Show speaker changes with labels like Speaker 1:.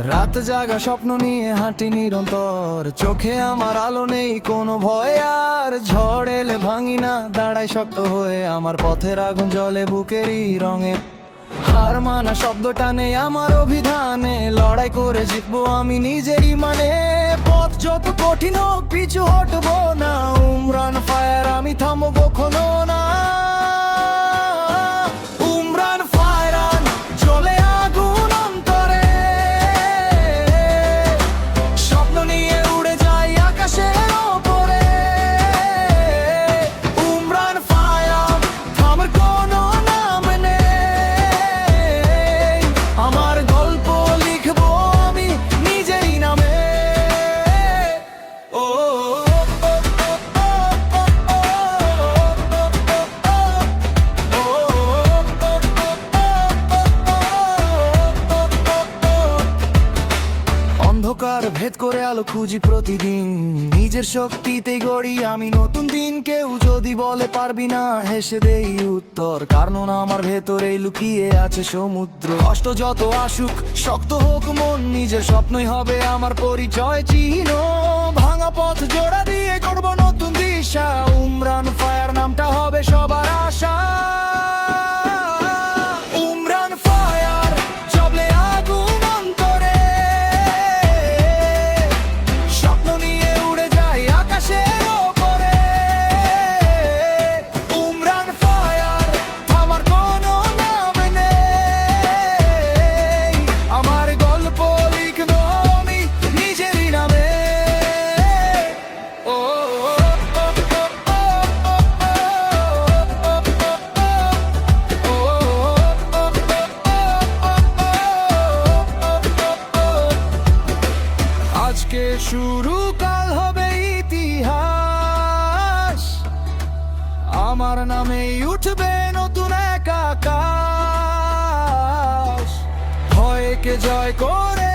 Speaker 1: রাত জাগা স্বপ্ন নিয়ে হাঁটি নিরন্তর, চোখে আমার আলো নেই কোনো ভয় আর। ঝড় এলে ভাঙি না, দাঁড়াই শক্ত হয়ে, আমার পথের আগুন জ্বলে বুকেরই রঙে। হার মানা শব্দটা নেই আমার অভিধানে, লড়াই করে জিতবো আমি নিজেরই মানে। পথ যত কঠিন হোক পিছু হটবো না, উমরান ফায়ার আমি থামবো কখনো না। উমরান ফায়ার চলে আগুন অন্তরে, স্বপ্ন নিয়ে উড়ে যাই আকাশের ওপরে। উমরান ফায়ার থামার কোনো নাম নেই, আমার গল্প লিখবো আমি নিজেরই নামে। ও অন্ধকার ভেদ করে আলো খুঁজি প্রতিদিন, নিজের শক্তিতে গড়ি আমি নতুন দিন। কেউ যদি বলে পারবি না, হেসে দেই উত্তর, কারণ আমার ভেতরে লুকিয়ে আছে সমুদ্র। কষ্ট যত আসুক, শক্ত হোক মন, নিজের স্বপ্নই হবে আমার পরিচয় চিহ্ন। ভাঙা পথ জোড়া দিয়ে করব নতুন দিশা, উমরান ফায়ার নামটা হবে সবার আশা। উমরান ফায়ার জ্বলে আগুন অন্তরে, স্বপ্ন নিয়ে উড়ে যাই আকাশের ওপরে। উমরান ফায়ার থামার কোনো নাম নেই, আমার গল্প লিখবো আমি নিজেরই নামে। ও আজকে শুরু কাল হবে ইতিহাস, আমার নামেই উঠবে নতুন এক আকাশ। ভয়কে জয় করে